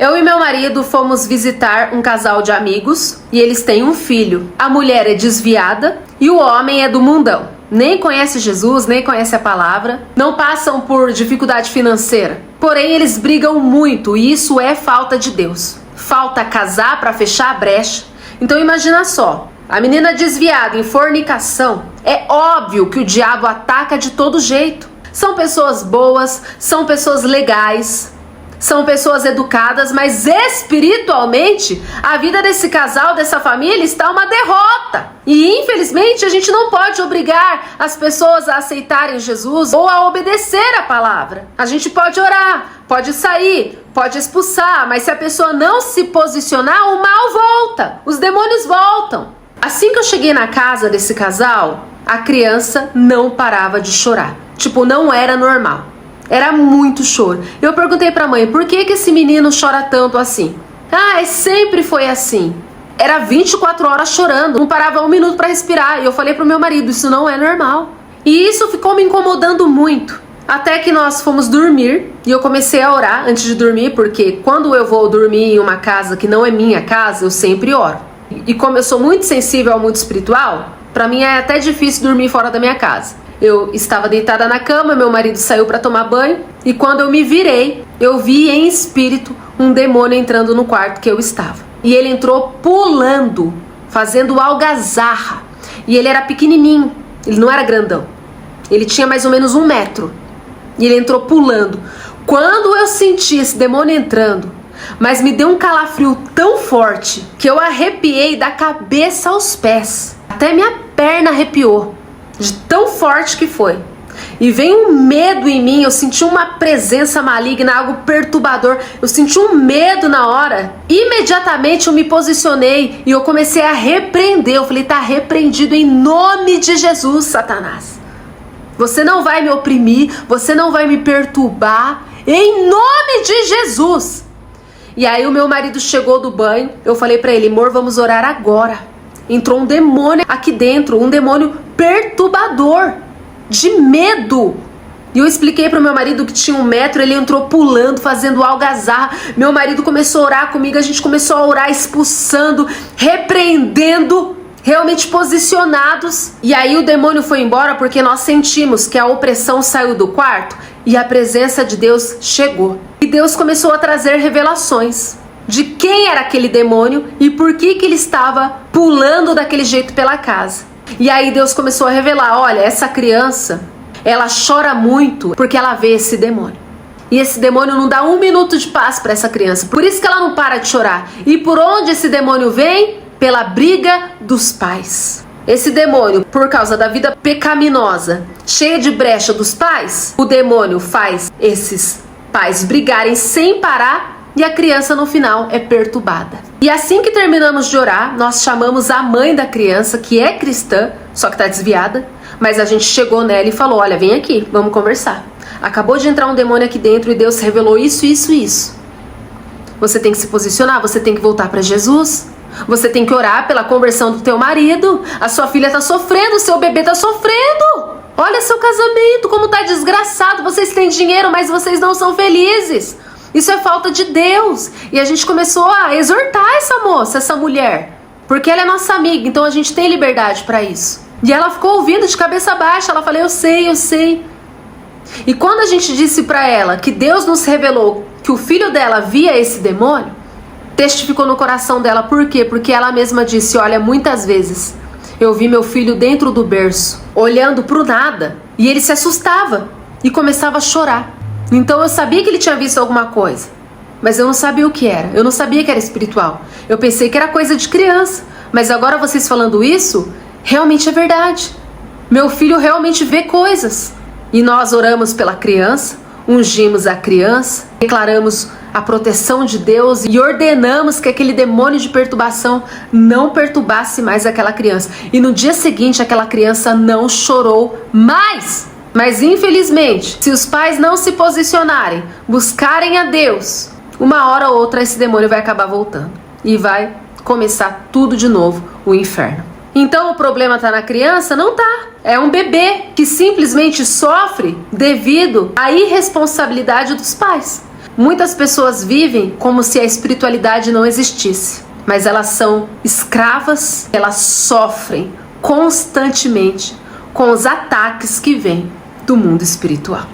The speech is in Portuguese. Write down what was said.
Eu e meu marido fomos visitar um casal de amigos e eles têm um filho. A mulher é desviada e o homem é do mundão. Nem conhece Jesus, nem conhece a palavra, não passam por dificuldade financeira. Porém, eles brigam muito e isso é falta de Deus. Falta casar para fechar a brecha. Então imagina só, a menina desviada em fornicação, é óbvio que o diabo ataca de todo jeito. São pessoas boas, são pessoas legais, são pessoas educadas, mas espiritualmente a vida desse casal, dessa família está uma derrota. E infelizmente a gente não pode obrigar as pessoas a aceitarem Jesus ou a obedecer a palavra. A gente pode orar, pode sair, pode expulsar, mas se a pessoa não se posicionar, o mal volta, os demônios voltam. Assim que eu cheguei na casa desse casal, a criança não parava de chorar. Tipo, não era normal. Era muito choro. Eu perguntei pra mãe, por que esse menino chora tanto assim? Sempre foi assim. Era 24 horas chorando, não parava um minuto pra respirar. E eu falei pro meu marido, isso não é normal. E isso ficou me incomodando muito. Até que nós fomos dormir e eu comecei a orar antes de dormir, porque quando eu vou dormir em uma casa que não é minha casa, eu sempre oro. E como eu sou muito sensível ao mundo espiritual, pra mim é até difícil dormir fora da minha casa. Eu estava deitada na cama, meu marido saiu para tomar banho e quando eu me virei, eu vi em espírito um demônio entrando no quarto que eu estava. E ele entrou pulando, fazendo algazarra. E ele era pequenininho, ele não era grandão. Ele tinha mais ou menos 1 metro. E ele entrou pulando. Quando eu senti esse demônio entrando, mas me deu um calafrio tão forte que eu arrepiei da cabeça aos pés. Até minha perna arrepiou. De tão forte que foi. E veio um medo em mim, eu senti uma presença maligna, algo perturbador. Eu senti um medo na hora. Imediatamente eu me posicionei e eu comecei a repreender. Eu falei, tá repreendido em nome de Jesus, Satanás. Você não vai me oprimir, você não vai me perturbar, em nome de Jesus. E aí o meu marido chegou do banho, eu falei pra ele, amor, vamos orar agora. Entrou um demônio aqui dentro, um demônio perturbador, de medo. E eu expliquei pro meu marido que tinha 1 metro, ele entrou pulando, fazendo algazarra. Meu marido começou a orar comigo, a gente começou a orar, expulsando, repreendendo, realmente posicionados. E aí o demônio foi embora porque nós sentimos que a opressão saiu do quarto e a presença de Deus chegou. E Deus começou a trazer revelações de quem era aquele demônio e por que ele estava pulando daquele jeito pela casa. E aí Deus começou a revelar, olha, essa criança, ela chora muito porque ela vê esse demônio. E esse demônio não dá 1 minuto de paz para essa criança. Por isso que ela não para de chorar. E por onde esse demônio vem? Pela briga dos pais. Esse demônio, por causa da vida pecaminosa, cheia de brecha dos pais, o demônio faz esses pais brigarem sem parar e a criança no final é perturbada. E assim que terminamos de orar, nós chamamos a mãe da criança, que é cristã, só que está desviada, mas a gente chegou nela e falou, olha, vem aqui, vamos conversar. Acabou de entrar um demônio aqui dentro e Deus revelou isso, isso, isso. Você tem que se posicionar, você tem que voltar para Jesus. Você tem que orar pela conversão do teu marido. A sua filha está sofrendo, o seu bebê está sofrendo. Olha seu casamento, como está desgraçado. Vocês têm dinheiro, mas vocês não são felizes. Isso é falta de Deus. E a gente começou a exortar essa moça, essa mulher, porque ela é nossa amiga, então a gente tem liberdade para isso. E ela ficou ouvindo de cabeça baixa. Ela falou, eu sei. E quando a gente disse para ela que Deus nos revelou que o filho dela via esse demônio, testificou no coração dela. Por quê? Porque ela mesma disse, olha, muitas vezes eu vi meu filho dentro do berço, olhando pro nada, e ele se assustava e começava a chorar. Então eu sabia que ele tinha visto alguma coisa, mas eu não sabia o que era. Eu não sabia que era espiritual. Eu pensei que era coisa de criança. Mas agora vocês falando isso, realmente é verdade. Meu filho realmente vê coisas. E nós oramos pela criança, ungimos a criança, declaramos a proteção de Deus e ordenamos que aquele demônio de perturbação não perturbasse mais aquela criança. E no dia seguinte aquela criança não chorou mais. Mas infelizmente, se os pais não se posicionarem, buscarem a Deus, uma hora ou outra esse demônio vai acabar voltando e vai começar tudo de novo, o inferno. Então o problema está na criança? Não tá. É um bebê que simplesmente sofre devido à irresponsabilidade dos pais. Muitas pessoas vivem como se a espiritualidade não existisse, mas elas são escravas, elas sofrem constantemente com os ataques que vêm do mundo espiritual.